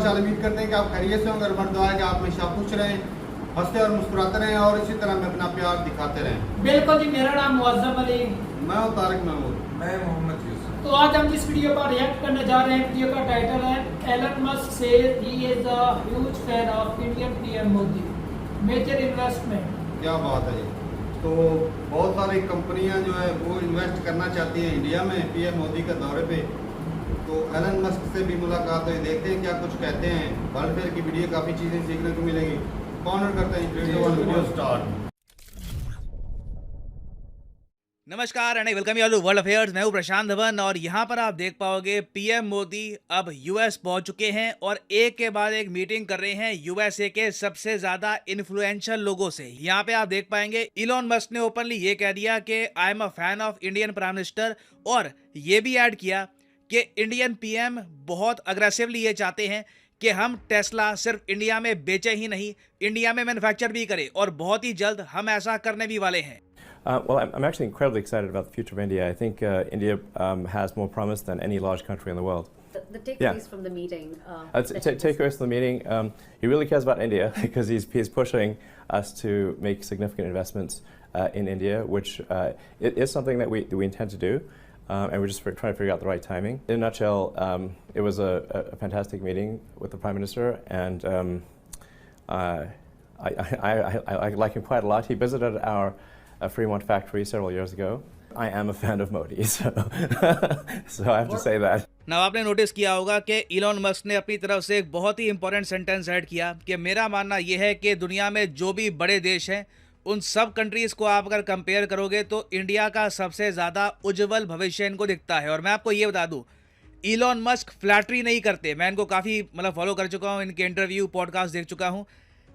हाल, उम्मीद करते हैं कि आप खैरियत से होंगे और मर्द दुआ है कि आप हमेशा खुश रहें, हंसते और मुस्कुराते रहें और इसी तरह में अपना प्यार दिखाते रहें। बिल्कुल जी, मेरा नाम मुअज्जम अली, मैं हूं तारिक महमूद, मैं मोहम्मद यूसुफ। तो आज हम जिस वीडियो पर रिएक्ट करने जा रहे हैं, वीडियो का टाइटल है Elon Musk says he is a huge fan of Indian PM Modi, major investment. क्या बात है जी। तो बहुत सारी कंपनियां जो है वो इन्वेस्ट करना चाहती हैं इंडिया में पीएम मोदी के दौरे पे। तो एलन मस्क से भी मुलाकात हुई, देखते हैं क्या कुछ कहते हैं। वर्ल्ड फेयर की वीडियो काफ़ी चीज़ें सीखने को मिलेंगी। कॉर्नर करते हैं, वीडियो स्टार्ट। नमस्कार and welcome you all to world affairs. मैं हूं प्रशांत धवन और यहां पर आप देख पाओगे पीएम मोदी अब यूएस पहुंच चुके हैं और एक के बाद एक मीटिंग कर रहे हैं यूएसए के सबसे ज्यादा इन्फ्लुएंशियल लोगों से। यहां पे आप देख पाएंगे इलॉन मस्क ने ओपनली ये कह दिया कि I am a fan of Indian prime minister, और ये भी ऐड किया कि इंडियन पीएम बहुत अग्रेसिवली ये चाहते हैं कि हम टेस्ला सिर्फ इंडिया में बेचे ही नहीं, इंडिया में मैन्युफैक्चर भी करें, और बहुत ही जल्द हम ऐसा करने भी वाले हैं। Well, I'm actually incredibly excited about the future of India. I think India has more promise than any large country in the world. The takeaways from the meeting. Takeaways from the meeting. He really cares about India because he's pushing us to make significant investments in India, which it is something that we intend to do, and we're just trying to figure out the right timing. In a nutshell, it was a fantastic meeting with the Prime Minister, and I like him quite a lot. He visited our Fremont factory several years ago. I am a fan of Modi, so I have to say that. now आपने notice किया होगा कि Elon Musk ने अपनी तरफ से एक बहुत ही इंपॉर्टेंट सेंटेंस ऐड किया कि मेरा मानना यह है कि दुनिया में जो भी बड़े देश हैं उन सब कंट्रीज को आप अगर कंपेयर करोगे तो इंडिया का सबसे ज़्यादा उज्जवल भविष्य इनको दिखता है। और मैं आपको ये बता दूं, इलॉन मस्क फ्लैटरी नहीं करते। मैं इनको काफ़ी फॉलो कर चुका हूँ, इनके इंटरव्यू पॉडकास्ट देख चुका हूँ।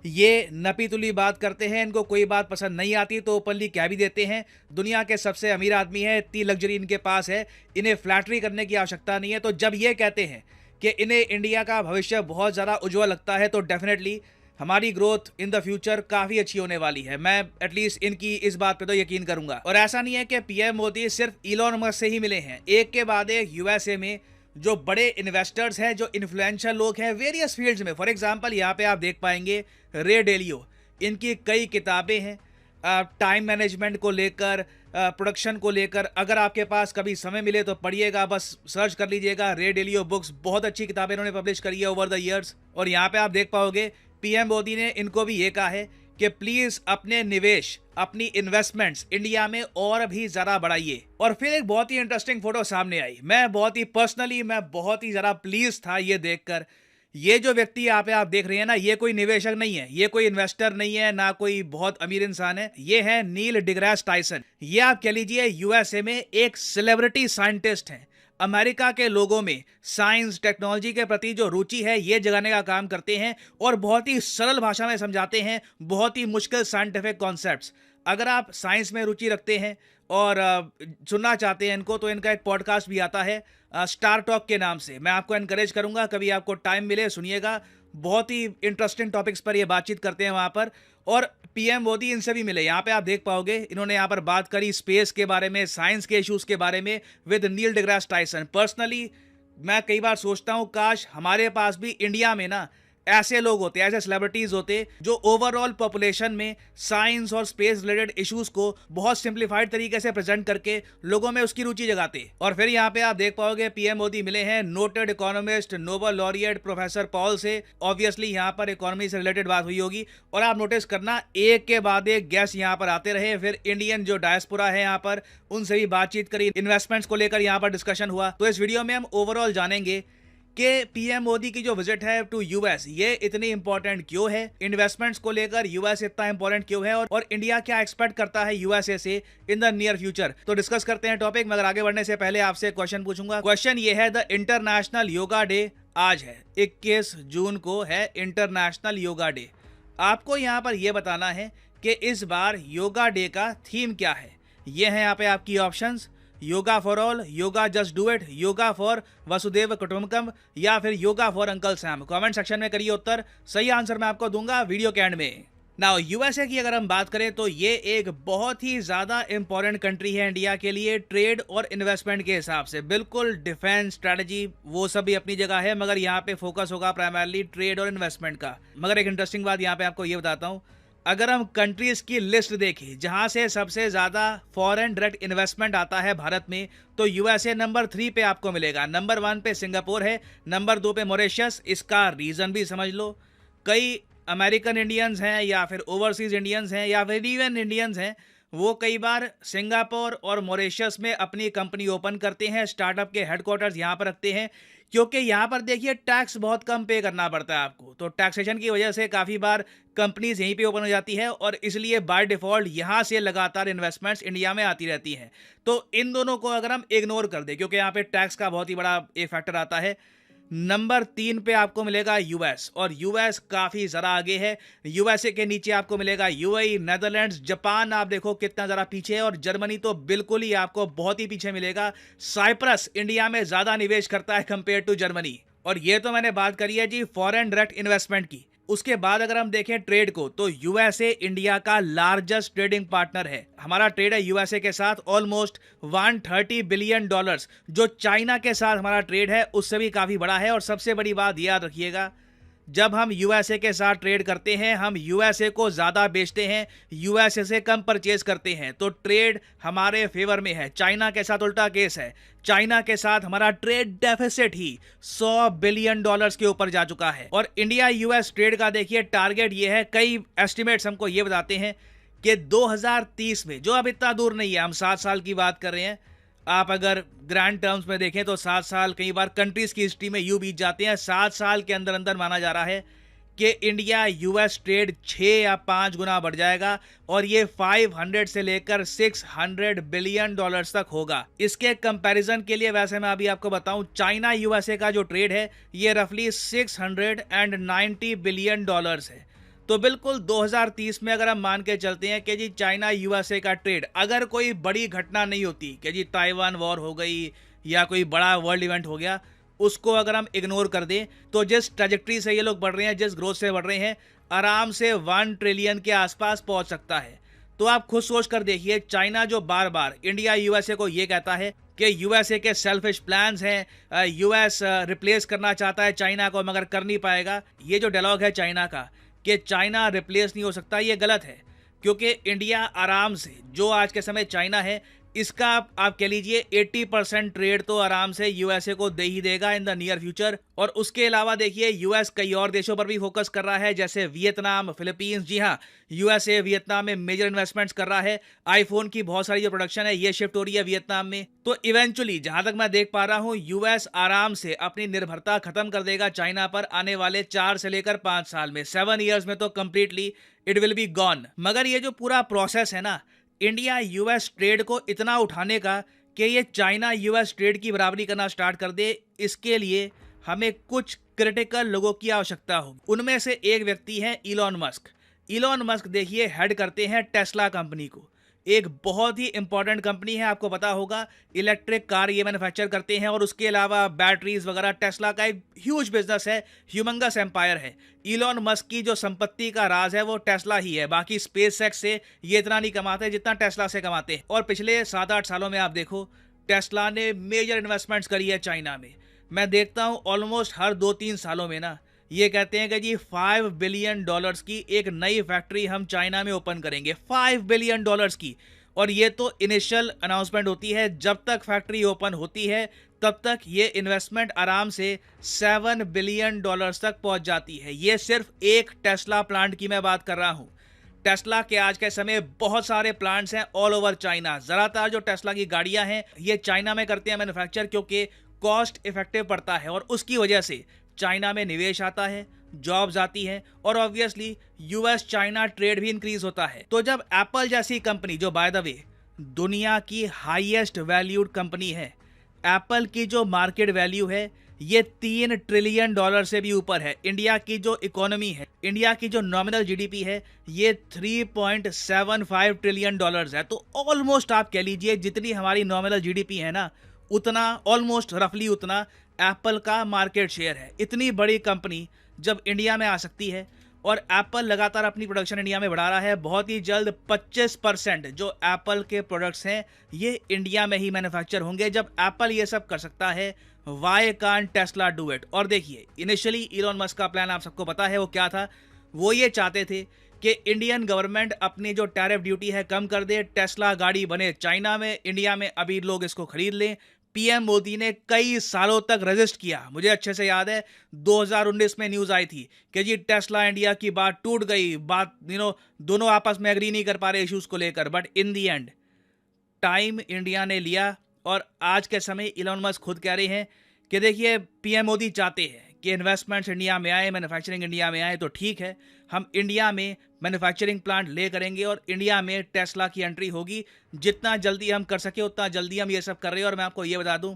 ये नपी तुली बात करते हैं, इनको कोई बात पसंद नहीं आती तो ओपनली कह भी देते हैं। दुनिया के सबसे अमीर आदमी है, इतनी लग्जरी इनके पास है, इन्हें फ्लैटरी करने की आवश्यकता नहीं है। तो जब ये कहते हैं कि इन्हें इंडिया का भविष्य बहुत ज़्यादा उज्जवल लगता है तो डेफिनेटली हमारी ग्रोथ इन द फ्यूचर काफ़ी अच्छी होने वाली है। मैं एटलीस्ट इनकी इस बात पे तो यकीन करूंगा। और ऐसा नहीं है कि पीएम मोदी सिर्फ इलॉन मस्क से ही मिले हैं, एक के बाद एक यूएसए में जो बड़े इन्वेस्टर्स हैं, जो इन्फ्लुएंशियल लोग हैं वेरियस फील्ड्स में। फॉर एग्जांपल यहाँ पे आप देख पाएंगे रे डेलियो, इनकी कई किताबें हैं टाइम मैनेजमेंट को लेकर, प्रोडक्शन को लेकर। अगर आपके पास कभी समय मिले तो पढ़िएगा, बस सर्च कर लीजिएगा रे डेलियो बुक्स। बहुत अच्छी किताबें इन्होंने पब्लिश करी है ओवर द ईयर्स। और यहाँ पे आप देख पाओगे पीएम मोदी ने इनको भी ये कहा है कि प्लीज अपने निवेश, अपनी इन्वेस्टमेंट्स इंडिया में और भी ज़्यादा बढ़ाइए। और फिर एक बहुत ही इंटरेस्टिंग फोटो सामने आई। मैं बहुत ही ज़्यादा प्लीज था ये देखकर। ये जो व्यक्ति यहाँ पे आप देख रहे हैं ना, ये कोई निवेशक नहीं है, ये कोई इन्वेस्टर नहीं है, ना कोई बहुत अमीर इंसान है। ये है नील डिग्रास टाइसन। ये आप कह लीजिए यूएसए में एक सेलिब्रिटी साइंटिस्ट हैं। अमेरिका के लोगों में साइंस टेक्नोलॉजी के प्रति जो रुचि है ये जगाने का काम करते हैं और बहुत ही सरल भाषा में समझाते हैं बहुत ही मुश्किल साइंटिफिक कॉन्सेप्ट्स। अगर आप साइंस में रुचि रखते हैं और सुनना चाहते हैं इनको, तो इनका एक पॉडकास्ट भी आता है स्टार टॉक के नाम से। मैं आपको एनकरेज करूंगा, कभी आपको टाइम मिले सुनिएगा। बहुत ही इंटरेस्टिंग टॉपिक्स पर ये बातचीत करते हैं वहाँ पर। और पीएम मोदी इनसे भी मिले। यहाँ पे आप देख पाओगे इन्होंने यहाँ पर बात करी स्पेस के बारे में, साइंस के इश्यूज के बारे में with Neil deGrasse Tyson. Personally मैं कई बार सोचता हूँ काश हमारे पास भी इंडिया में ना ऐसे लोग होते, ऐसे सेलिब्रिटीज होते जो ओवरऑल पॉपुलेशन में साइंस और स्पेस रिलेटेड इश्यूज को बहुत सिंप्लीफाइड तरीके से प्रेजेंट करके लोगों में उसकी रुचि जगाते। और फिर यहाँ पे आप देख पाओगे पीएम मोदी मिले हैं noted economist, Nobel laureate professor Paul से। ऑब्वियसली यहाँ पर इकोनॉमी से रिलेटेड बात हुई होगी। और आप नोटिस करना एक के बाद एक गेस्ट यहाँ पर आते रहे। फिर इंडियन जो डायस्पोरा है यहाँ पर, उनसे भी बातचीत करी, इन्वेस्टमेंट्स को लेकर यहाँ पर डिस्कशन हुआ। तो इस वीडियो में हम ओवरऑल जानेंगे कि पीएम मोदी की जो विजिट है टू यूएस ये इतनी इंपॉर्टेंट क्यों है, इन्वेस्टमेंट्स को लेकर यूएस इतना इंपॉर्टेंट क्यों है, और इंडिया क्या एक्सपेक्ट करता है यूएसए से इन द नियर फ्यूचर। तो डिस्कस करते हैं टॉपिक। मगर आगे बढ़ने से पहले आपसे क्वेश्चन पूछूंगा। क्वेश्चन ये है, द इंटरनेशनल योगा डे आज है 21 जून को है इंटरनेशनल योगा डे। आपको यहाँ पर यह बताना है कि इस बार योगा डे का थीम क्या है। ये है यहाँ पे आपकी options, yoga for all, yoga just do it, yoga for वसुदेव कुटुंबकम, या फिर yoga for uncle Sam. Comment section में करिए उत्तर। सही आंसर मैं आपको दूंगा वीडियो के एंड में। नाउ यूएसए की अगर हम बात करें तो ये एक बहुत ही ज़्यादा इंपॉर्टेंट कंट्री है इंडिया के लिए ट्रेड और इन्वेस्टमेंट के हिसाब से। बिल्कुल डिफेंस स्ट्रैटेजी वो सब भी अपनी जगह है, मगर यहाँ पे फोकस होगा प्राइमरली ट्रेड और इन्वेस्टमेंट का। मगर एक इंटरेस्टिंग बात यहाँ पे आपको ये बताता हूँ, अगर हम कंट्रीज की लिस्ट देखें जहाँ से सबसे ज़्यादा फॉरेन डायरेक्ट इन्वेस्टमेंट आता है भारत में, तो यूएसए नंबर 3 पे आपको मिलेगा। नंबर 1 पे सिंगापुर है, नंबर 2 पे मॉरिशस। इसका रीज़न भी समझ लो, कई अमेरिकन इंडियंस हैं या फिर ओवरसीज इंडियंस हैं या फिर इवन इंडियंस हैं, वो कई बार सिंगापुर और मॉरिशस में अपनी कंपनी ओपन करते हैं, स्टार्टअप के हेडक्वार्टर्स यहाँ पर रखते हैं, क्योंकि यहाँ पर देखिए टैक्स बहुत कम पे करना पड़ता है आपको। तो टैक्सेशन की वजह से काफ़ी बार कंपनीज यहीं पे ओपन हो जाती है और इसलिए बाय डिफ़ॉल्ट यहाँ से लगातार इन्वेस्टमेंट्स इंडिया में आती रहती हैं। तो इन दोनों को अगर हम इग्नोर कर दें, क्योंकि यहाँ पे टैक्स का बहुत ही बड़ा एक फैक्टर आता है, नंबर 3 पे आपको मिलेगा यूएस, और यूएस काफ़ी ज़रा आगे है। यूएसए के नीचे आपको मिलेगा यूएई, नेदरलैंड्स, जापान आप देखो कितना ज़रा पीछे है, और जर्मनी तो बिल्कुल ही आपको बहुत ही पीछे मिलेगा। साइप्रस इंडिया में ज़्यादा निवेश करता है कंपेयर टू जर्मनी। और ये तो मैंने बात करी है जी फॉरेन डायरेक्ट इन्वेस्टमेंट की। उसके बाद अगर हम देखें ट्रेड को, तो यूएसए इंडिया का लार्जेस्ट ट्रेडिंग पार्टनर है। हमारा ट्रेड है यूएसए के साथ ऑलमोस्ट $130 बिलियन, जो चाइना के साथ हमारा ट्रेड है उससे भी काफ़ी बड़ा है। और सबसे बड़ी बात याद रखिएगा, जब हम यूएसए के साथ ट्रेड करते हैं, हम यूएसए को ज़्यादा बेचते हैं, यूएसए से कम परचेज करते हैं, तो ट्रेड हमारे फेवर में है। चाइना के साथ उल्टा केस है, चाइना के साथ हमारा ट्रेड डेफिसिट ही $100 बिलियन के ऊपर जा चुका है। और इंडिया यूएस ट्रेड का देखिए टारगेट ये है, कई एस्टिमेट्स हमको ये बताते हैं कि 2030 में, जो अब इतना दूर नहीं है, हम 7 साल की बात कर रहे हैं, आप अगर ग्रैंड टर्म्स में देखें तो 7 साल कई बार कंट्रीज की हिस्ट्री में यूं बीत जाते हैं। 7 साल के अंदर अंदर माना जा रहा है कि इंडिया यूएस ट्रेड 6 या 5 गुना बढ़ जाएगा और ये 500 से लेकर $600 बिलियन तक होगा। इसके कंपैरिजन के लिए वैसे मैं अभी आपको बताऊं, चाइना यूएसए का जो ट्रेड है ये रफली $690 बिलियन है। तो बिल्कुल 2030 में अगर हम मान के चलते हैं कि जी चाइना यूएसए का ट्रेड, अगर कोई बड़ी घटना नहीं होती कि जी ताइवान वॉर हो गई या कोई बड़ा वर्ल्ड इवेंट हो गया, उसको अगर हम इग्नोर कर दें, तो जिस ट्रैजेक्टरी से ये लोग बढ़ रहे हैं, जिस ग्रोथ से बढ़ रहे हैं, आराम से 1 ट्रिलियन के आसपास पहुंच सकता है। तो आप खुद सोच कर देखिए, चाइना जो बार बार इंडिया यूएसए को ये कहता है कि यूएसए के सेल्फिश प्लान्स हैं, यूएस रिप्लेस करना चाहता है चाइना को मगर कर नहीं पाएगा, ये जो डायलॉग है चाइना का कि चाइना रिप्लेस नहीं हो सकता, ये गलत है। क्योंकि इंडिया आराम से, जो आज के समय चाइना है, इसका आप कह लीजिए 80% ट्रेड तो आराम से यूएसए को दे ही देगा इन द नियर फ्यूचर। और उसके अलावा देखिए यूएस कई और देशों पर भी फोकस कर रहा है, जैसे वियतनाम, फिलीपींस। जी हाँ, यूएसए वियतनाम में मेजर इन्वेस्टमेंट्स कर रहा है। आईफोन की बहुत सारी जो प्रोडक्शन है ये शिफ्ट हो रही है वियतनाम में। तो इवेंचुअली जहां तक मैं देख पा रहा हूं, यूएस आराम से अपनी निर्भरता खत्म कर देगा चाइना पर आने वाले 4 से लेकर 5 साल में। 7 ईयर्स में तो completely it will be gone. मगर ये जो पूरा प्रोसेस है ना, इंडिया यूएस ट्रेड को इतना उठाने का कि ये चाइना यूएस ट्रेड की बराबरी करना स्टार्ट कर दे, इसके लिए हमें कुछ क्रिटिकल लोगों की आवश्यकता होगी। उनमें से एक व्यक्ति है इलॉन मस्क। इलॉन मस्क देखिए हेड करते हैं टेस्ला कंपनी को, एक बहुत ही इंपॉर्टेंट कंपनी है। आपको पता होगा इलेक्ट्रिक कार ये मैन्युफैक्चर करते हैं और उसके अलावा बैटरीज वगैरह। टेस्ला का एक ह्यूज बिजनेस है, ह्यूमंगस एम्पायर है। इलॉन मस्क की जो संपत्ति का राज है वो टेस्ला ही है। बाकी स्पेसएक्स से ये इतना नहीं कमाते जितना टेस्ला से कमाते हैं। और पिछले 7-8 सालों में आप देखो टेस्ला ने मेजर इन्वेस्टमेंट्स करी है चाइना में। मैं देखता हूँ ऑलमोस्ट हर 2-3 सालों में ना ये कहते हैं कि जी $5 बिलियन की एक नई फैक्ट्री हम चाइना में ओपन करेंगे, $5 बिलियन की। और ये तो इनिशियल अनाउंसमेंट होती है, जब तक फैक्ट्री ओपन होती है तब तक ये इन्वेस्टमेंट आराम से $7 बिलियन तक पहुंच जाती है। ये सिर्फ एक टेस्ला प्लांट की मैं बात कर रहा हूं। टेस्ला के आज के समय बहुत सारे प्लांट्स हैं ऑल ओवर चाइना। ज़्यादातर जो टेस्ला की गाड़ियां हैं ये चाइना में करते हैं मैन्युफैक्चर, क्योंकि कॉस्ट इफेक्टिव पड़ता है और उसकी वजह से चाइना में निवेश आता है, जॉब्स आती हैं और ऑब्वियसली यूएस चाइना ट्रेड भी इंक्रीज होता है। तो जब एप्पल जैसी कंपनी, जो बाय द वे दुनिया की हाईएस्ट वैल्यूड कंपनी है, एप्पल की जो मार्केट वैल्यू है ये $3 ट्रिलियन से भी ऊपर है। इंडिया की जो इकोनॉमी है, इंडिया की जो नॉमिनल जीडीपी है ये $3.75 ट्रिलियन है। तो ऑलमोस्ट आप कह लीजिए जितनी हमारी नॉमिनल जीडीपी है ना, उतना ऑलमोस्ट रफली उतना एप्पल का मार्केट शेयर है। इतनी बड़ी कंपनी जब इंडिया में आ सकती है और एप्पल लगातार अपनी प्रोडक्शन इंडिया में बढ़ा रहा है। बहुत ही जल्द 25% जो एप्पल के प्रोडक्ट्स हैं ये इंडिया में ही मैन्युफैक्चर होंगे। जब एप्पल ये सब कर सकता है, why can't Tesla do it. और देखिए, इनिशियली इलॉन मस्क का प्लान आप सबको पता है वो क्या था। वो ये चाहते थे कि इंडियन गवर्नमेंट अपनी जो टैरिफ ड्यूटी है कम कर दे, टेस्ला गाड़ी बने चाइना में, इंडिया में अभी लोग इसको खरीद लें। पीएम मोदी ने कई सालों तक रजिस्ट किया। मुझे अच्छे से याद है 2019 में न्यूज़ आई थी कि जी टेस्ला इंडिया की बात टूट गई, बात दोनों आपस में एग्री नहीं कर पा रहे इश्यूज़ को लेकर। But in the and time India ने लिया और आज के समय इलॉन मस्क खुद कह रहे हैं कि देखिए पीएम मोदी चाहते हैं कि इन्वेस्टमेंट्स इंडिया में आए, मैन्युफैक्चरिंग इंडिया में आए, तो ठीक है, हम इंडिया में मैन्युफैक्चरिंग प्लांट ले करेंगे और इंडिया में टेस्ला की एंट्री होगी। जितना जल्दी हम कर सके उतना जल्दी हम ये सब कर रहे हैं। और मैं आपको ये बता दूं,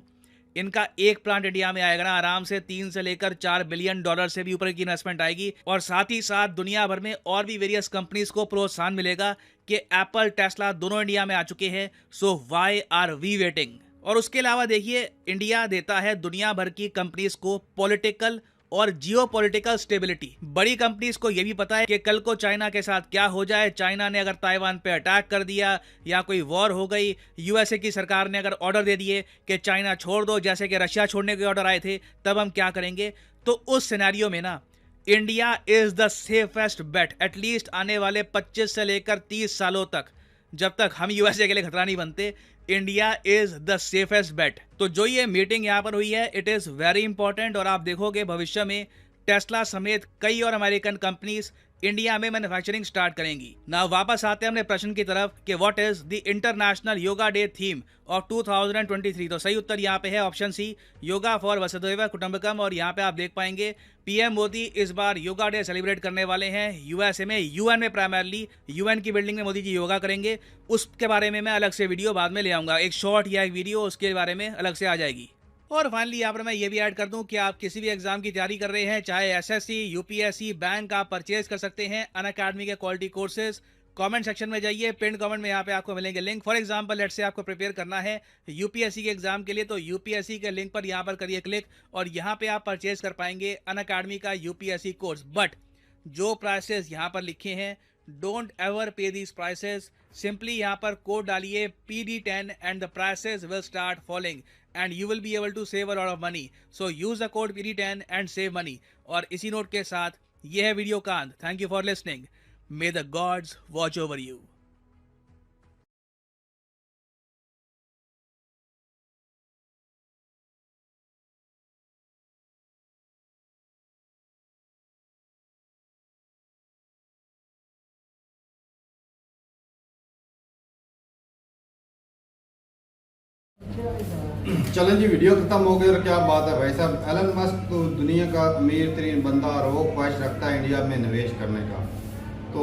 इनका एक प्लांट इंडिया में आएगा ना, आराम से 3 से लेकर 4 बिलियन डॉलर से भी ऊपर की इन्वेस्टमेंट आएगी। और साथ ही साथ दुनिया भर में और भी वेरियस कंपनीज को प्रोत्साहन मिलेगा कि एप्पल टेस्ला दोनों इंडिया में आ चुके हैं, so why are we waiting. और उसके अलावा देखिए, इंडिया देता है दुनिया भर की कंपनीज को पॉलिटिकल और जियोपॉलिटिकल स्टेबिलिटी। बड़ी कंपनीज को यह भी पता है कि कल को चाइना के साथ क्या हो जाए। चाइना ने अगर ताइवान पे अटैक कर दिया या कोई वॉर हो गई, यूएसए की सरकार ने अगर ऑर्डर दे दिए कि चाइना छोड़ दो, जैसे कि रशिया छोड़ने के ऑर्डर आए थे, तब हम क्या करेंगे। तो उस सिनेरियो में ना, India is the safest bet. At least आने वाले 25 से लेकर 30 सालों तक, जब तक हम यूएसए के लिए खतरा नहीं बनते, इंडिया इज द सेफेस्ट बेट। तो जो ये मीटिंग यहाँ पर हुई है, इट इज वेरी इंपॉर्टेंट। और आप देखोगे भविष्य में टेस्ला समेत कई और अमेरिकन कंपनीज इंडिया में मैन्युफैक्चरिंग स्टार्ट करेंगी ना। वापस आते हैं अपने प्रश्न की तरफ कि what is the international yoga day theme of 2023। तो सही उत्तर यहाँ पे है ऑप्शन सी, योगा फॉर वसुधैव कुटुंबकम। और यहाँ पे आप देख पाएंगे पीएम मोदी इस बार योगा डे सेलिब्रेट करने वाले हैं यूएसए में, यूएन में, प्राइमरली यूएन की बिल्डिंग में मोदी जी योगा करेंगे। उसके बारे में मैं अलग से वीडियो बाद में ले आऊंगा, एक शॉर्ट या एक वीडियो उसके बारे में अलग से आ जाएगी। और फाइनली यहाँ पर मैं ये भी ऐड कर दूं कि आप किसी भी एग्जाम की तैयारी कर रहे हैं, चाहे एसएससी, यूपीएससी, बैंक, आप परचेज कर सकते हैं अनअकैडमी के क्वालिटी कोर्सेज। कमेंट सेक्शन में जाइए, पिन कमेंट में यहाँ पे आपको मिलेंगे link. For example let's say आपको प्रिपेयर करना है यूपीएससी के एग्जाम के लिए, तो यूपीएससी के लिंक पर यहाँ पर करिए क्लिक और यहाँ पे आप परचेज कर पाएंगे अनअकैडमी का यूपीएससी कोर्स। बट जो प्राइसेस यहाँ पर लिखे हैं, डोंट एवर पे दीज प्राइसेस। सिंपली यहाँ पर कोड डालिए PD10 and the prices will start falling and you will be able to save a lot of money. So use the code PD10 and save money. और इसी note के साथ ये है video का अंत। Thank you for listening. May the gods watch over you. चलें जी, video खत्म हो गई और क्या बात है भाई साहब। एलन मस्क तो दुनिया का अमीर तरीन बंदा और वो ख्वाहिश रखता है इंडिया में निवेश करने का। तो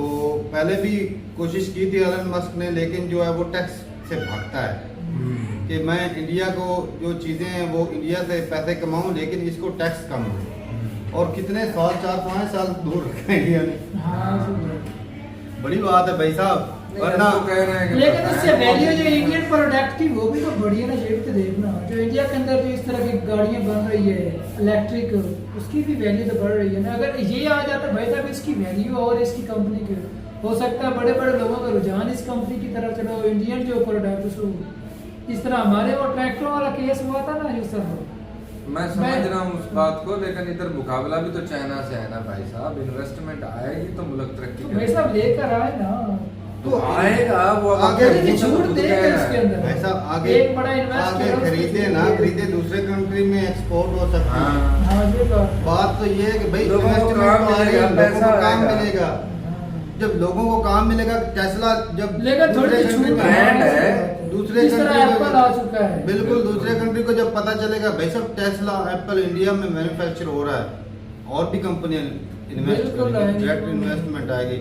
पहले भी कोशिश की थी एलन मस्क ने, लेकिन जो है वो टैक्स से भागता है कि मैं इंडिया को जो चीज़ें हैं वो इंडिया से पैसे कमाऊं, लेकिन इसको टैक्स कम हो। और कितने साल, 4-5 साल दूर रखा है इंडिया ने। बड़ी बात है भाई साहब। लेकिन उससे वैल्यू जो इंडियन प्रोडक्ट की वो भी तो बढ़ी है ना। शेप देखना, जो इंडिया के अंदर जो इस तरह की गाड़ियां बन रही है इलेक्ट्रिक, उसकी भी वैल्यू तो बढ़ रही है ना। अगर ये आ जाता भाई साहब, इसकी वैल्यू और इसकी कंपनी की, हो सकता है बड़े बड़े लोगों का रुझान इस कंपनी की तरफ चलो, इंडियन जो प्रोडक्ट उसको। इस तरह हमारे वो ट्रैक्टरों वाला केस हुआ था ना, जो सर मैं समझ रहा हूँ उस बात को, लेकिन इधर मुकाबला भी तो चाइना से है ना भाई साहब। इन्वेस्टमेंट आएगी तो मुल्क तरक्की करेगा। भाई साहब लेकर आए ना, तो आएगा वो आगे छूट देगा इसके अंदर। भाई साहब आगे एक बड़ा इन्वेस्टर खरीदे ना खरीदे, दूसरे कंट्री में एक्सपोर्ट हो सकता है। हाँ, ये बात तो ये है कि भाई इन्वेस्टमेंट काम मिलेगा। जब लोगों को काम मिलेगा, टेस्ला जब दूसरे कंट्री आ चुका है, बिल्कुल दूसरे कंट्री को जब पता चलेगा भाई साहब टेस्ला एप्पल इंडिया में मैन्युफैक्चर हो रहा है और भी कंपनियां इन्वेस्ट करेंगी, डायरेक्ट इन्वेस्टमेंट आएगी।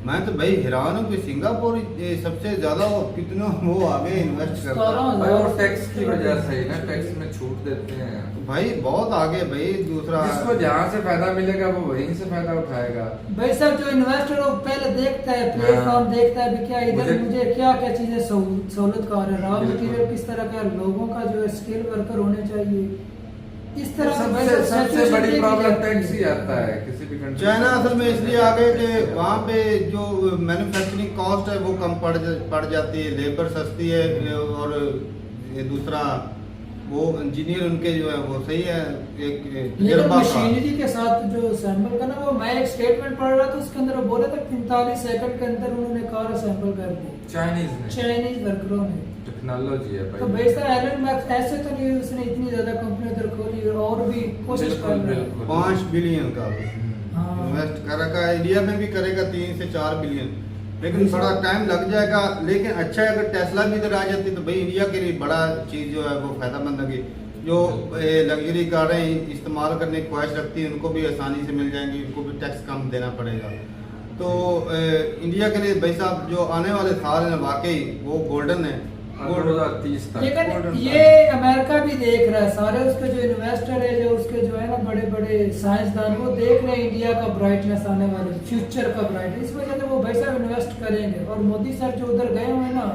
मैं तो भाई हैरान हूँ कि सिंगापुर सबसे ज्यादा कितने वो आगे इन्वेस्ट करता है। वो टैक्स की वजह से ना, टैक्स में छूट देते हैं भाई, बहुत आगे भाई। दूसरा जिसको जहाँ से फायदा मिलेगा वो वहीं से फायदा उठाएगा। भाई साहब जो इन्वेस्टर वो पहले देखता है प्लेटफॉर्म, देखता है कि क्या इधर मुझे क्या क्या चीजें सहूलत का रहा, रॉ मटेरियल किस तरह का, लोगों का जो है स्किल वर्कर होने चाहिए, इस तरह से सबसे सबसे situation बड़ी देखी प्रॉब्लम जाती है। टैक्स ही आता है किसी भी कंट्री। चाइना असल में इसलिए आ गए कि वहाँ पे जो मैन्युफैक्चरिंग कॉस्ट है वो कम पड़ जाती है, लेबर सस्ती है, और ये दूसरा वो इंजीनियर उनके जो है वो सही है, एक लेकिन तजुर्बा का। मशीनरी के साथ जो सैंपल का ना, वो मैं एक स्टेटमेंट पढ़ रहा था, उसके अंदर वो बोला था 45 सेकंड के अंदर उन्होंने कार सैंपल कर दी चाइनीज वर्करों ने। टेक्नोलॉजी है तो भाई। वैसा एलन मैक्स ऐसे तो नहीं उसने इतनी ज्यादा कंपनी उधर खोली और भी कोशिश कर रहा है। 5 बिलियन का हाँ। इन्वेस्ट कर रखा है, इंडिया में भी करेगा 3 से 4 बिलियन, लेकिन थोड़ा टाइम लग जाएगा। लेकिन अच्छा है अगर टेस्ला भी इधर आ जाती तो भाई इंडिया के लिए बड़ा चीज़ जो है वो फायदामंद लगी। जो लग्जरी कारें इस्तेमाल करने की ख्वाहिश रखती है उनको भी आसानी से मिल जाएंगी, उनको भी टैक्स कम देना पड़ेगा। तो इंडिया के लिए भाई साहब जो आने वाले साल हैं वाकई वो गोल्डन है। 2030 तक। लेकिन ये अमेरिका भी देख रहा है, सारे उसके जो इन्वेस्टर है, जो उसके जो है ना बड़े बड़े साइंसदान, वो देख रहे हैं इंडिया का ब्राइटनेस आने वाले फ्यूचर का ब्राइट, इस वजह से वो भाई साहब इन्वेस्ट करेंगे। और मोदी सर जो उधर गए हुए हैं ना,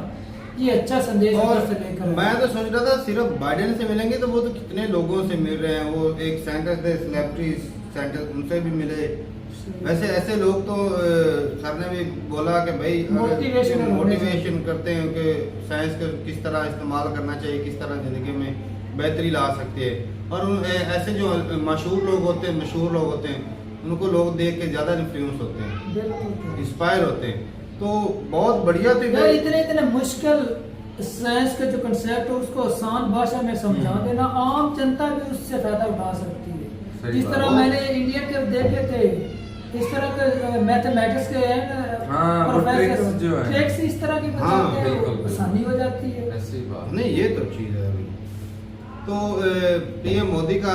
ये अच्छा संदेश और उधर से लेकर आए। मैं तो सोच रहा था सिर्फ बाइडेन से मिलेंगे तो वो तो कितने लोगों से मिल रहे हैं, वो एक सेंटर थे सेलिब्रिटी सेंटर, उनसे भी मिले। वैसे ऐसे लोग तो सर ने भी बोला कि भाई मोटिवेशन करते हैं कि साइंस को किस तरह इस्तेमाल करना चाहिए, किस तरह ज़िंदगी में बेहतरी ला सकती है। और ऐसे जो मशहूर लोग होते हैं उनको लोग देख के ज़्यादा इन्फ्लुएंस होते हैं, इंस्पायर होते हैं। तो बहुत बढ़िया थी यार, इतने मुश्किल साइंस का जो कंसेप्ट है उसको आसान भाषा में समझा देना, आम जनता भी उससे फायदा उठा सकती है। जिस तरह मैंने इंडियन के देखे थे, इस तरह के मैथमेटिक्स के प्रोफेसर जो है ट्रिक्स इस तरह की बताते हैं, आसानी हो जाती है। ऐसी बात नहीं, ये तो चीज़ है अभी। तो पीएम मोदी का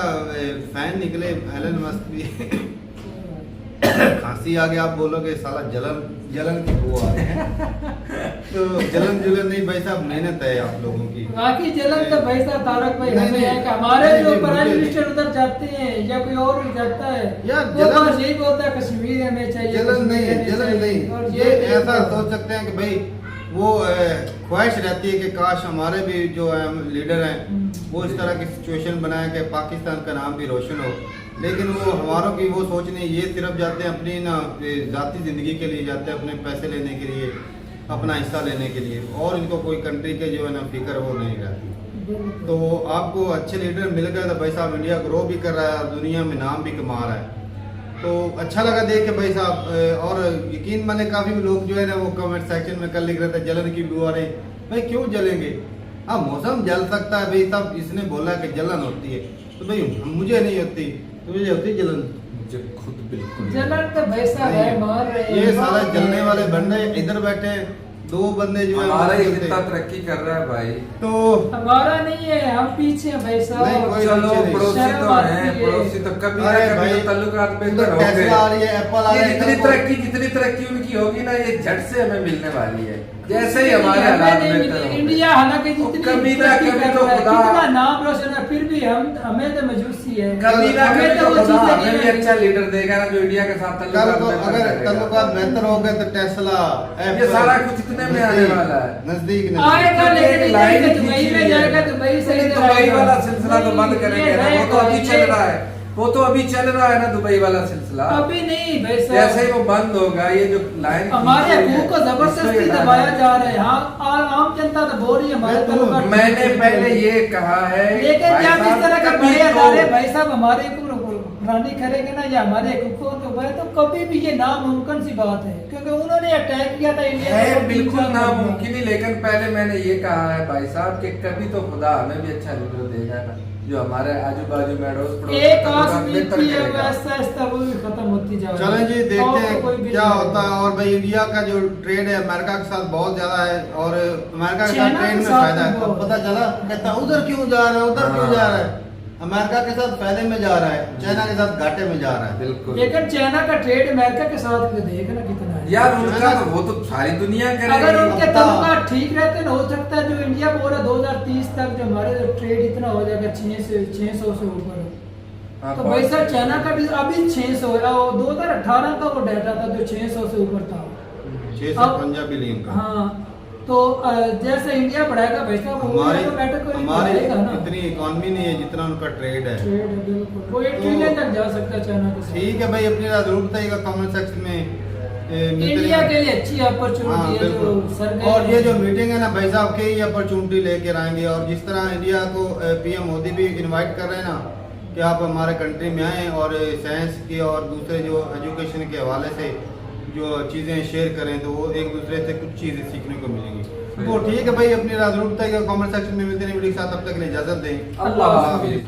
फैन निकले एलन मस्क भी खांसी आ गया, आप बोलोगे साला जलन की वो आ रही है। तो जलन नहीं भाई साहब, मेहनत है आप लोगों की। बाकी जलन तो भाई साहब तारक भाई नहीं, हमें नहीं, है कि हमारे नहीं, जो नहीं, प्राइम मुझे- मिनिस्टर उधर जाते हैं या कोई और भी जाता है, यार, वो जलन- बस यही बोलता है कश्मीर हमें चाहिए, जलन नहीं है, कश्मीर जलन हमें नहीं। चाहिए। और ये ऐसा सोच सकते हैं कि भाई वो ख्वाहिश रहती है कि काश हमारे भी जो लीडर हैं वो इस तरह की सिचुएशन बनाए कि पाकिस्तान का नाम भी रोशन हो। लेकिन वो हमारों की वो सोच नहीं, ये सिर्फ जाते हैं अपनी ना ज़ाती ज़िंदगी के लिए जाते हैं, अपने पैसे लेने के लिए, अपना हिस्सा लेने के लिए, और इनको कोई कंट्री के जो है ना फिक्र वो नहीं रहती। तो आपको अच्छे लीडर मिल गए तो भाई साहब इंडिया ग्रो भी कर रहा है, दुनिया में नाम भी कमा रहा है। तो अच्छा लगा देख के भाई साहब। और यकीन माने काफ़ी लोग जो है ना वो कमेंट सेक्शन में कल लिख रहे थे जलन की बू आ रही। भाई क्यों जलेंगे? हाँ, मौसम जल सकता है भाई साहब, इसने बोला कि जलन होती है तो भाई मुझे नहीं होती, तुझे होती जलन? मुझे खुद बिल्कुल जलन तो भाई साहब है, मार रहे हैं। ये साला जलने वाले बंदे इधर बैठे हैं, 2 बंदे जो है हमारा ही वो इतना तरक्की कर रहा है भाई। तो हमारा नहीं है, हम पीछे हैं भाई नहीं, साहब। कोई चलो पीछे नहीं। पड़ोसी शर्म तो आती हैं, है। पड़ोसी तो कभी ना अरे कभी भाई, तो ताल्लुकात बेहतर उधर होंगे। टेस्ला आ रही है, एप्पल आ रहा ये है, जितनी तरक्की उनकी होगी ना, ये झट से हमें मिलने वाली है, जैसे ही हमारे हमें हालात नहीं बेहतर मिली। होंगे। इंडिया हालांकि जितनी कभी ना तरक्की कभी कर तो रहा है, खुदा- कितना नाम रोशन है, फिर भी हमें तो मजूसी है। कभी ना हमें कभी तो तो वो खुदा चीजें हमें भी नहीं अच्छा लीडर देगा ना, जो इंडिया के साथ कल ताल्लुकात को बेहतर अगर करेगा। ताल्लुकात बेहतर हो गए तो टेस्ला, ये सारा कुछ इतने में आने वाला है। नजदीक आएगा, लेकिन एक लाइन इधर से खींची दुबई में हुई है। जाएगा, दुबई से इधर दुबई आएगा। वाला सिलसिला तो बंद करेंगे ना, वो तो अभी चल रहा है, वो तो अभी चल रहा है ना दुबई वाला सिलसिला। अभी नहीं भाई साहब, जैसे ही वो बंद होगा, ये जो लाइन हमारे खींची हुई है, हकूक को जबरदस्ती इसको दबाया हटाना जा रहा है। हाँ, आम जनता तो बोल रही है हमारे ताल्लुकात है। मैंने पहले ये कहा है, लेकिन भाई जब इस साहब, तरह के कभी बड़े तो- अदारे भाई साहब हमारे रानी करेंगे ना, या हमारे हुकूकों के ऊपर, तो कभी भी ये नामुमकिन सी बात है, क्योंकि उन्होंने अटैक किया था इंडिया है, को। बिल्कुल नामुमकिन ही। लेकिन पहले मैंने ये कहा है भाई साहब कि कभी तो खुदा हमें भी अच्छा लीडर देगा ना, जो हमारे आजू बाजू में अड़ोस पड़ोस एक का आस ताल्लुकात बेहतर मिलती है, करेगा। आहिस्ता आहिस्ता वो भी खत्म होती जा रही है। चलें जी, और देखते तो कोई हैं भी क्या नहीं होता है। और भाई इंडिया का जो ट्रेड है अमेरिका के साथ बहुत ज्यादा है, और अमेरिका के साथ चाइना ट्रेड के में साथ फायदा है। भी अब बहुत। पता चला कहता उधर क्यों जा रहा है, उधर क्यों जा रहा है। अमेरिका के साथ फायदे में जा रहा है, चाइना के साथ घाटे में जा रहा है। बिल्कुल। लेकिन चाइना का ट्रेड अमेरिका के साथ भी देखना कितना है यार उनका तो वो तो सारी दुनिया अगर करेगी। उनके ताल्लुकात ठीक रहते ना, हो सकता है जो इंडिया बोल रहा 2030 तक जो हमारे ट्रेड इतना हो जाएगा 600 से ऊपर। हाँ, तो भाई साहब चाइना का भी अभी 600 है, और 2018 का वो डाटा था जो 600 से ऊपर था। 650 बिलियन का। हाँ, तो जैसे इंडिया बढ़ाएगा वैसा वो हमारी ऑटोमेटिकली हमारी बढ़ेगा ना। इतनी इकॉनमी नहीं है जितना उनका ट्रेड है। ट्रेड है, बिल्कुल वो 1 ट्रिलियन तक जा सकता है चाइना के साथ। ठीक है भाई, अपनी राय जरूर बताइएगा कमेंट सेक्शन में। इंडिया के लिए अच्छी हाँ, अपॉर्चुनिटी है जो बिल्कुल। सरकार और ये जो मीटिंग है ना भाई साहब के ही अपॉर्चुनिटी लेकर आएंगे। और जिस तरह इंडिया को पीएम मोदी भी इनवाइट कर रहे हैं ना कि आप हमारे कंट्री में आएँ और साइंस की और दूसरे जो एजुकेशन के हवाले से जो चीज़ें शेयर करें, तो वो एक दूसरे से कुछ चीज़ें सीखने को मिलेंगी। तो ठीक है भाई, अपनी राय जरूर बताइएगा कमेंट सेक्शन में। मिलते हैं वीडियो के साथ, तब तक के लिए इजाजत दें। अल्लाह हाफिज।